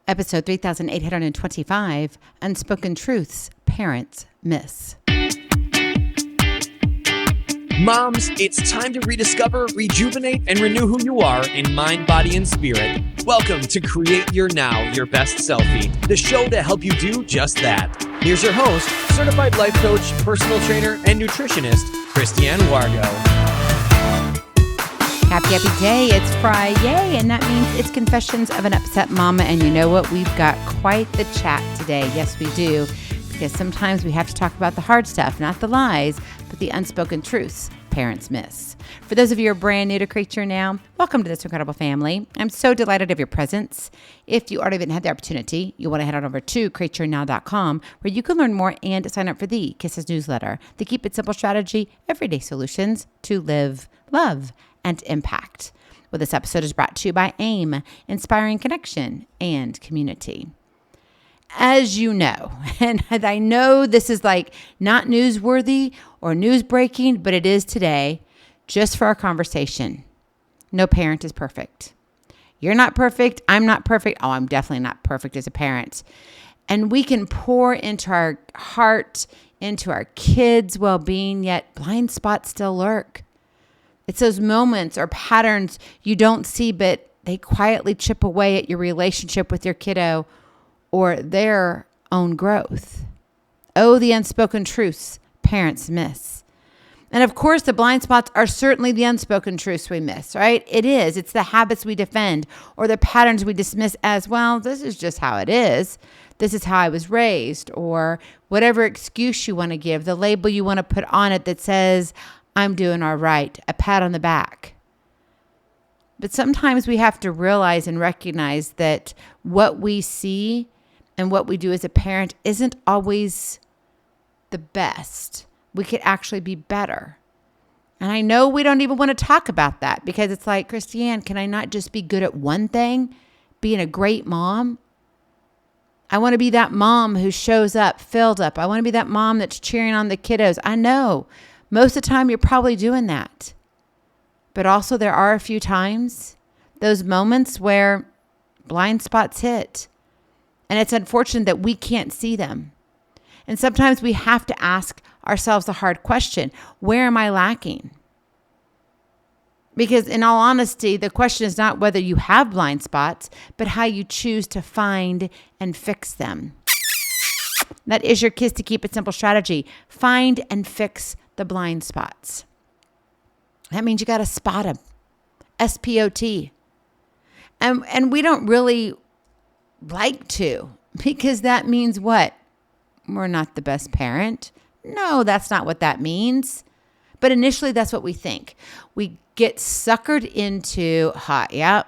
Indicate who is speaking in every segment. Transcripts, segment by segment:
Speaker 1: Episode 3825, Unspoken Truths Parents Miss.
Speaker 2: Moms, it's time to rediscover, rejuvenate, and renew who you are in mind, body, and spirit. Welcome to Create Your Now, Your Best Selfie, the show to help you do just that. Here's your host, certified life coach, personal trainer, and nutritionist, Christiane Wargo.
Speaker 1: Happy day. It's Friday, and that means it's Confessions of an Upset Mama. And you know what? We've got quite the chat today. Yes, we do. Because sometimes we have to talk about the hard stuff, not the lies, but the unspoken truths parents miss. For those of you who are brand new to Create Your Now, welcome to this incredible family. I'm so delighted of your presence. If you already haven't had the opportunity, you want to head on over to createyournow.com, where you can learn more and sign up for the K.I.S.S newsletter, the Keep It Simple strategy, everyday solutions to live, love, and impact. Well, this episode is brought to you by AIM, Inspiring Connection and Community. As you know, and I know this is like not newsworthy or news breaking, but it is today, just for our conversation. No parent is perfect. You're not perfect. I'm not perfect. Oh, I'm definitely not perfect as a parent. And we can pour into our heart, into our kids' well-being, yet blind spots still lurk. It's those moments or patterns you don't see, but they quietly chip away at your relationship with your kiddo or their own growth. Oh, the unspoken truths parents miss. And of course, the blind spots are certainly the unspoken truths we miss, right? It is. It's the habits we defend or the patterns we dismiss as, well, this is just how it is. This is how I was raised, or whatever excuse you want to give, the label you want to put on it that says, I'm doing all right, a pat on the back. But sometimes we have to realize and recognize that what we see and what we do as a parent isn't always the best. We could actually be better. And I know we don't even want to talk about that because it's like, Christiane, can I not just be good at one thing? Being a great mom? I want to be that mom who shows up, filled up. I want to be that mom that's cheering on the kiddos. I know. Most of the time, you're probably doing that. But also there are a few times, those moments where blind spots hit. And it's unfortunate that we can't see them. And sometimes we have to ask ourselves the hard question, where am I lacking? Because in all honesty, the question is not whether you have blind spots, but how you choose to find and fix them. That is your K.I.S.S to Keep It Simple strategy. Find and fix the blind spots. That means you got to spot them. S.P.O.T. And we don't really like to, because that means what? We're not the best parent. No, that's not what that means. But initially, that's what we think. We get suckered into,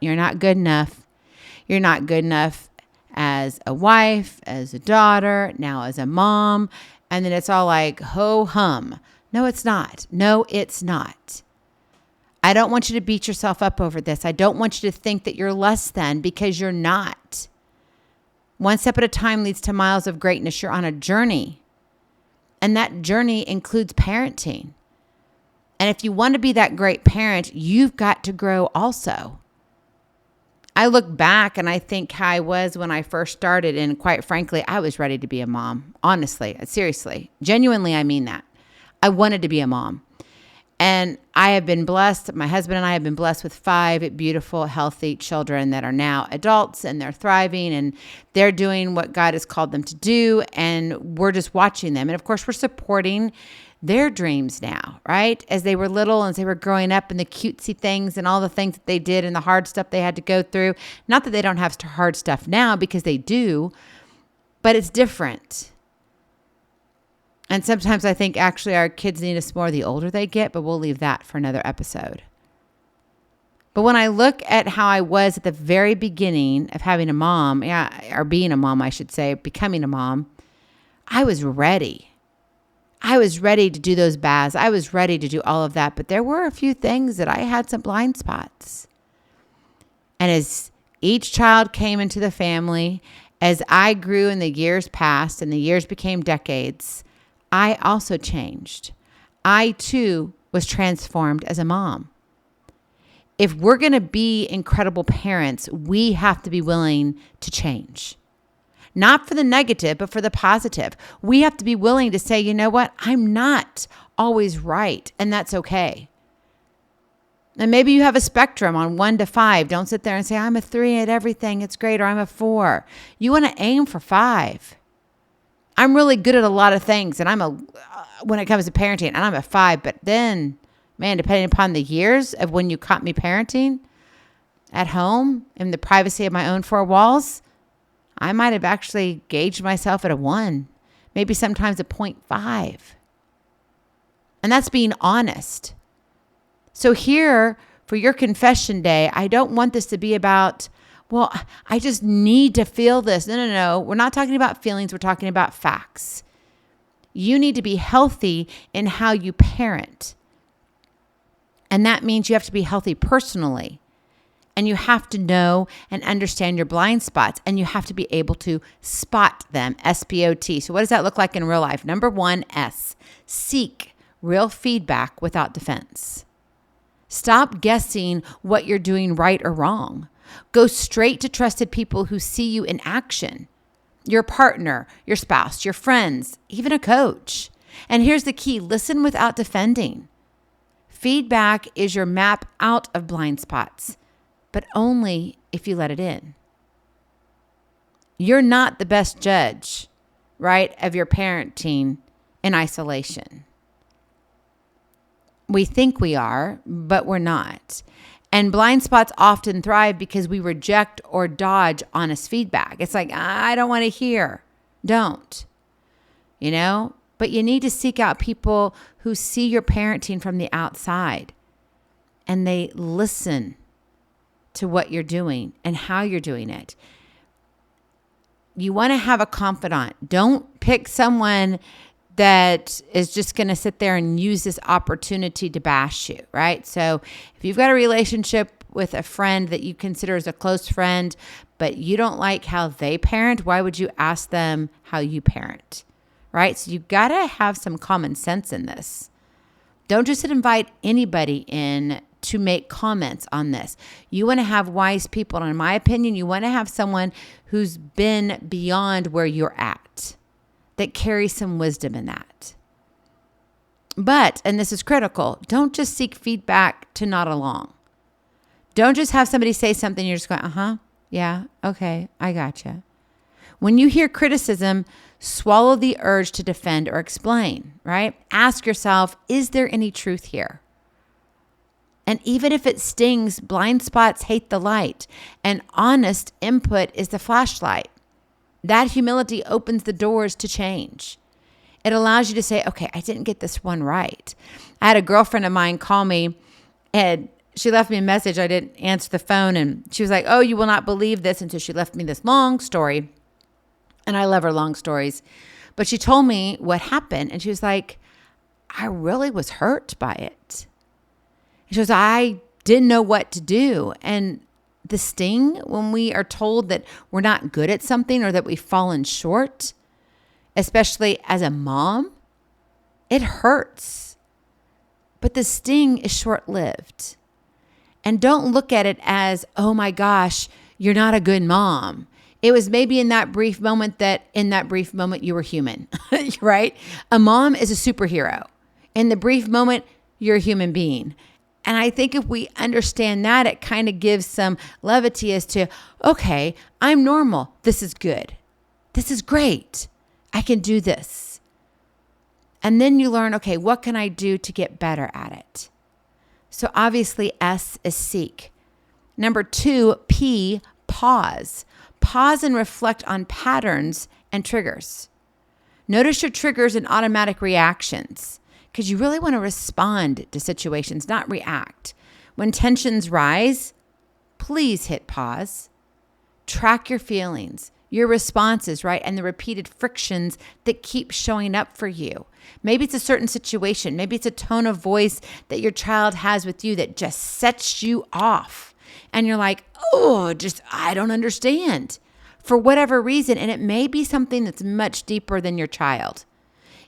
Speaker 1: you're not good enough. You're not good enough as a wife, as a daughter, now as a mom. And then it's all like, ho hum. No, it's not. No, it's not. I don't want you to beat yourself up over this. I don't want you to think that you're less than, because you're not. One step at a time leads to miles of greatness. You're on a journey. And that journey includes parenting. And if you want to be that great parent, you've got to grow also. I look back and I think how I was when I first started. And quite frankly, I was ready to be a mom. Honestly, seriously, genuinely, I mean that. I wanted to be a mom. And I have been blessed. My husband and I have been blessed with 5 beautiful, healthy children that are now adults, and they're thriving and they're doing what God has called them to do. And we're just watching them. And of course, we're supporting their dreams now, right? As they were little and as they were growing up, and the cutesy things and all the things that they did and the hard stuff they had to go through. Not that they don't have hard stuff now, because they do, but it's different. And sometimes I think actually our kids need us more the older they get, but we'll leave that for another episode. But when I look at how I was at the very beginning of having a mom, or being a mom, I should say, becoming a mom, I was ready. I was ready to do those baths. I was ready to do all of that. But there were a few things that I had some blind spots. And as each child came into the family, as I grew and the years passed and the years became decades, I also changed. I too was transformed as a mom. if we're going to be incredible parents, we have to be willing to change. Not for the negative, but for the positive. We have to be willing to say, you know what? I'm not always right, and that's okay. And maybe you have a spectrum on 1 to 5. Don't sit there and say, I'm a 3 at everything. It's great. Or I'm a 4. You want to aim for 5. I'm really good at a lot of things. And when it comes to parenting, and I'm a 5. But then, man, depending upon the years of when you caught me parenting at home in the privacy of my own 4 walls, I might have actually gauged myself at a 1, maybe sometimes a 0.5. And that's being honest. So here for your confession day, I don't want this to be about, well, I just need to feel this. No. We're not talking about feelings. We're talking about facts. You need to be healthy in how you parent. And that means you have to be healthy personally. And you have to know and understand your blind spots, and you have to be able to spot them, S.P.O.T. So what does that look like in real life? Number 1, S, seek real feedback without defense. Stop guessing what you're doing right or wrong. Go straight to trusted people who see you in action. Your partner, your spouse, your friends, even a coach. And here's the key, listen without defending. Feedback is your map out of blind spots, but only if you let it in. You're not the best judge, right, of your parenting in isolation. We think we are, but we're not. And blind spots often thrive because we reject or dodge honest feedback. It's like, I don't want to hear. Don't. But you need to seek out people who see your parenting from the outside and they listen to what you're doing and how you're doing it. You want to have a confidant. Don't pick someone that is just going to sit there and use this opportunity to bash you, right? So if you've got a relationship with a friend that you consider as a close friend, but you don't like how they parent, why would you ask them how you parent, right? So you've got to have some common sense in this. Don't just invite anybody in to make comments on this. You want to have wise people. And in my opinion, you want to have someone who's been beyond where you're at, that carries some wisdom in that. But, and this is critical, don't just seek feedback to nod along. Don't just have somebody say something, you're just going, yeah, okay, I gotcha. When you hear criticism, swallow the urge to defend or explain, right? Ask yourself, is there any truth here? And even if it stings, blind spots hate the light, and honest input is the flashlight. That humility opens the doors to change. It allows you to say, okay, I didn't get this one right. I had a girlfriend of mine call me, and she left me a message. I didn't answer the phone, and she was like, oh, you will not believe this. And so she left me this long story, and I love her long stories. But she told me what happened, and she was like, I really was hurt by it. She goes, I didn't know what to do. And the sting when we are told that we're not good at something or that we've fallen short, especially as a mom, it hurts. But the sting is short-lived. And don't look at it as, oh my gosh, you're not a good mom. It was maybe in that brief moment you were human, right? A mom is a superhero. In the brief moment, you're a human being. And I think if we understand that, it kind of gives some levity as to, okay, I'm normal. This is good. This is great. I can do this. And then you learn, okay, what can I do to get better at it? So obviously S is seek. Number 2, P, pause. Pause and reflect on patterns and triggers. Notice your triggers and automatic reactions, because you really want to respond to situations, not react. When tensions rise, please hit pause. Track your feelings, your responses, right? And the repeated frictions that keep showing up for you. Maybe it's a certain situation. Maybe it's a tone of voice that your child has with you that just sets you off. And you're like, I don't understand for whatever reason. And it may be something that's much deeper than your child.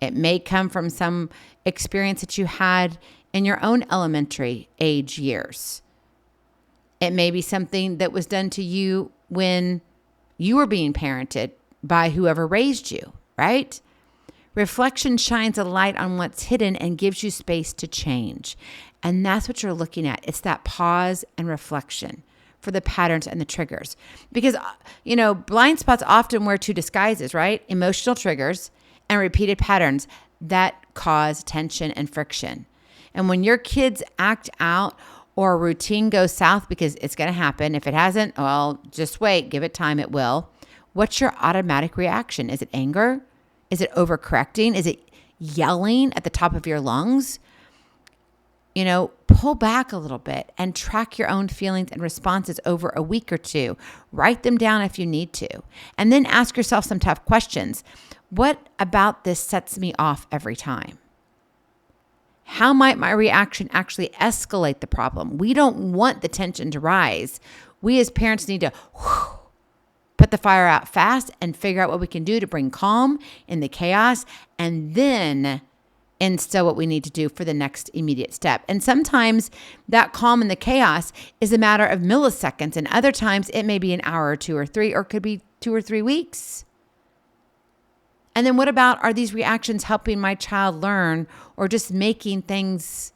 Speaker 1: It may come from some experience that you had in your own elementary age years. It may be something that was done to you when you were being parented by whoever raised you, right? Reflection shines a light on what's hidden and gives you space to change. And that's what you're looking at. It's that pause and reflection for the patterns and the triggers. Because, blind spots often wear two disguises, right? Emotional triggers and repeated patterns that cause tension and friction. And when your kids act out or a routine goes south, because it's going to happen. If it hasn't, well, just wait, give it time, it will. What's your automatic reaction? Is it anger? Is it overcorrecting? Is it yelling at the top of your lungs? Pull back a little bit and track your own feelings and responses over a week or two. Write them down if you need to. And then ask yourself some tough questions. What about this sets me off every time? How might my reaction actually escalate the problem? We don't want the tension to rise. We as parents need to put the fire out fast and figure out what we can do to bring calm in the chaos, and then instill what we need to do for the next immediate step. And sometimes that calm in the chaos is a matter of milliseconds, and other times it may be an hour or two or three, or it could be 2 or 3 weeks. And then what about, are these reactions helping my child learn or just making things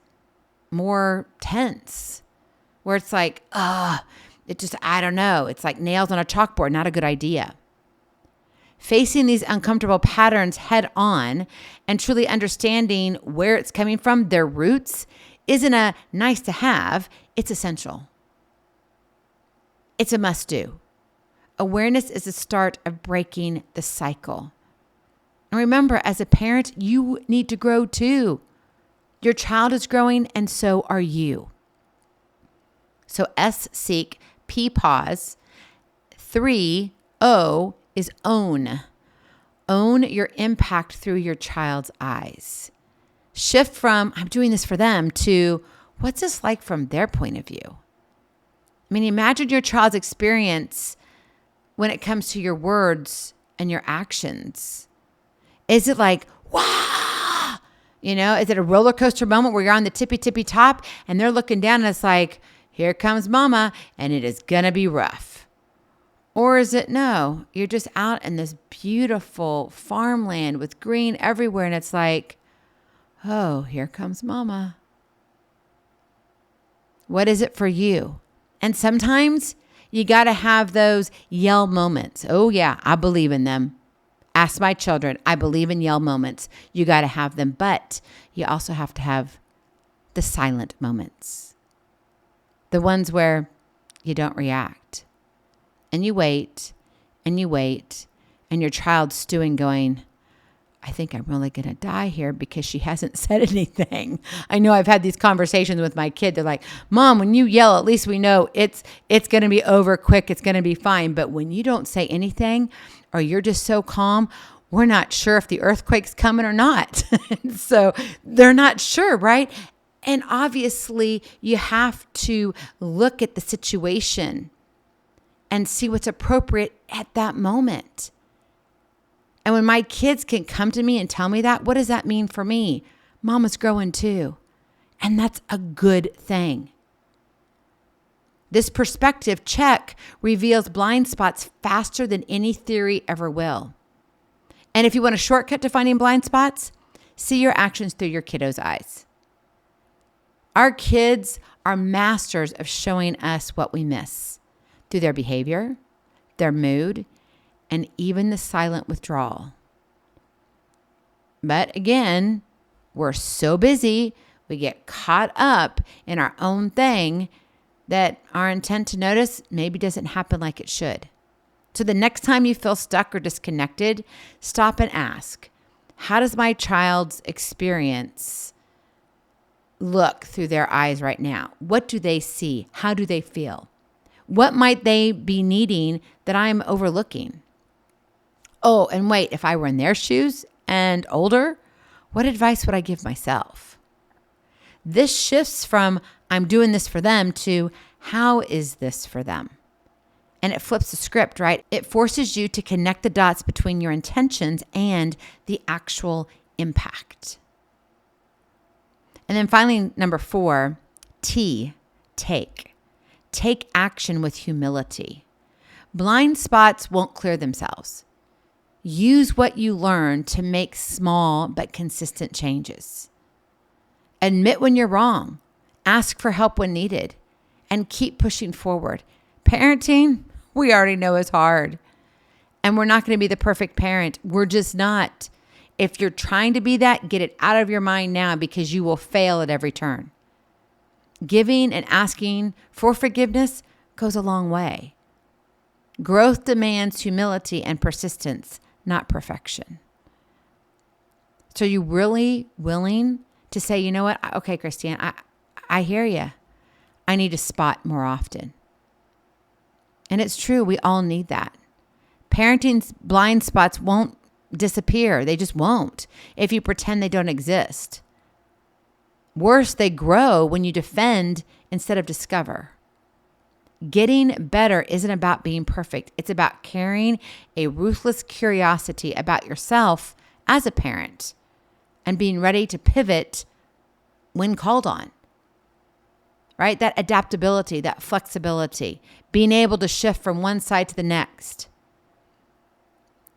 Speaker 1: more tense? Where it's like, I don't know. It's like nails on a chalkboard, not a good idea. Facing these uncomfortable patterns head on and truly understanding where it's coming from, their roots, isn't a nice to have, it's essential. It's a must do. Awareness is the start of breaking the cycle. And remember, as a parent, you need to grow too. Your child is growing, and so are you. So S, seek, P, pause. 3, O is own. Own your impact through your child's eyes. Shift from, I'm doing this for them, to, what's this like from their point of view? I mean, imagine your child's experience when it comes to your words and your actions. Is it like, wow? Is it a roller coaster moment where you're on the tippy top and they're looking down and it's like, here comes mama and it is going to be rough? Or is it, no, you're just out in this beautiful farmland with green everywhere and it's like, oh, here comes mama. What is it for you? And sometimes you got to have those yell moments. Oh yeah, I believe in them. Ask my children. I believe in yell moments. You got to have them, but you also have to have the silent moments. The ones where you don't react and you wait and you wait and your child's stewing going, I think I'm really going to die here because she hasn't said anything. I know I've had these conversations with my kid. They're like, Mom, when you yell, at least we know it's going to be over quick. It's going to be fine. But when you don't say anything or you're just so calm, we're not sure if the earthquake's coming or not. So they're not sure, right? And obviously you have to look at the situation and see what's appropriate at that moment. And when my kids can come to me and tell me that, what does that mean for me? Mama's growing too. And that's a good thing. This perspective check reveals blind spots faster than any theory ever will. And if you want a shortcut to finding blind spots, see your actions through your kiddos' eyes. Our kids are masters of showing us what we miss through their behavior, their mood, and even the silent withdrawal. But again, we're so busy, we get caught up in our own thing that our intent to notice maybe doesn't happen like it should. So the next time you feel stuck or disconnected, stop and ask, how does my child's experience look through their eyes right now? What do they see? How do they feel? What might they be needing that I'm overlooking? Oh, and wait, if I were in their shoes and older, what advice would I give myself? This shifts from I'm doing this for them to how is this for them? And it flips the script, right? It forces you to connect the dots between your intentions and the actual impact. And then finally, number 4, T, take. Take action with humility. Blind spots won't clear themselves. Use what you learn to make small but consistent changes. Admit when you're wrong. Ask for help when needed. And keep pushing forward. Parenting, we already know is hard. And we're not going to be the perfect parent. We're just not. If you're trying to be that, get it out of your mind now because you will fail at every turn. Giving and asking for forgiveness goes a long way. Growth demands humility and persistence, not perfection. So you really willing to say, you know what? Okay, Christine, I hear you. I need to spot more often. And it's true. We all need that. Parenting's blind spots won't disappear. They just won't if you pretend they don't exist. Worse, they grow when you defend instead of discover. Getting better isn't about being perfect. It's about carrying a ruthless curiosity about yourself as a parent and being ready to pivot when called on. Right? That adaptability, that flexibility, being able to shift from one side to the next.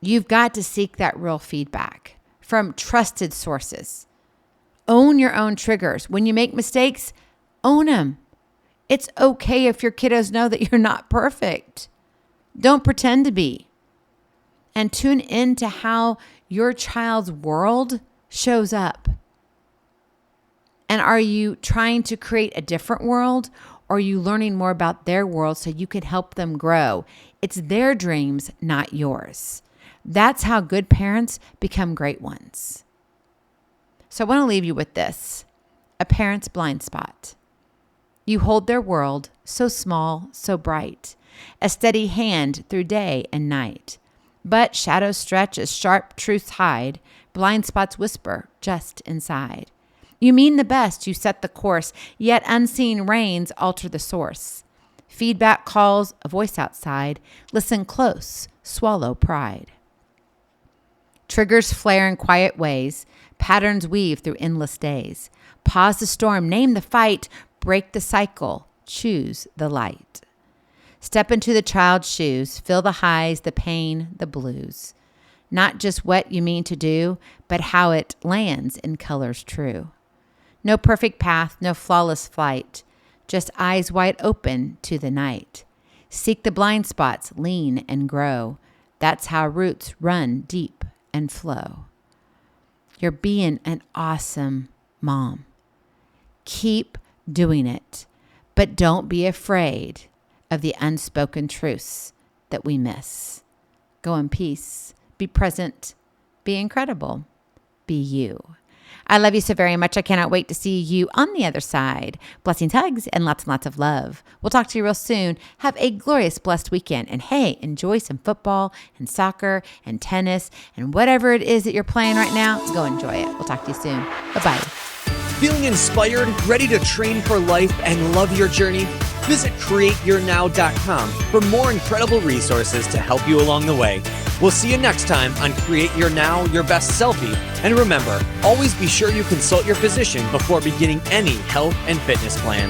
Speaker 1: You've got to seek that real feedback from trusted sources. Own your own triggers. When you make mistakes, own them. It's okay if your kiddos know that you're not perfect. Don't pretend to be. And tune into how your child's world shows up. And are you trying to create a different world, or are you learning more about their world so you can help them grow? It's their dreams, not yours. That's how good parents become great ones. So I want to leave you with this: a parent's blind spot. You hold their world, so small, so bright, a steady hand through day and night. But shadows stretch as sharp truths hide, blind spots whisper just inside. You mean the best, you set the course, yet unseen rains alter the source. Feedback calls a voice outside. Listen close, swallow pride. Triggers flare in quiet ways, patterns weave through endless days. Pause the storm, name the fight, break the cycle, choose the light. Step into the child's shoes, feel the highs, the pain, the blues. Not just what you mean to do, but how it lands in colors true. No perfect path, no flawless flight, just eyes wide open to the night. Seek the blind spots, lean and grow. That's how roots run deep and flow. You're being an awesome mom. Keep doing it, but don't be afraid of the unspoken truths that we miss. Go in peace, be present, be incredible, be you. I love you so very much. I cannot wait to see you on the other side. Blessings, hugs, and lots of love. We'll talk to you real soon. Have a glorious, blessed weekend. And hey, enjoy some football and soccer and tennis and whatever it is that you're playing right now. Go enjoy it. We'll talk to you soon. Bye-bye.
Speaker 2: Feeling inspired, ready to train for life and love your journey? Visit createyournow.com for more incredible resources to help you along the way. We'll see you next time on Create Your Now, Your Best Selfie. And remember, always be sure you consult your physician before beginning any health and fitness plan.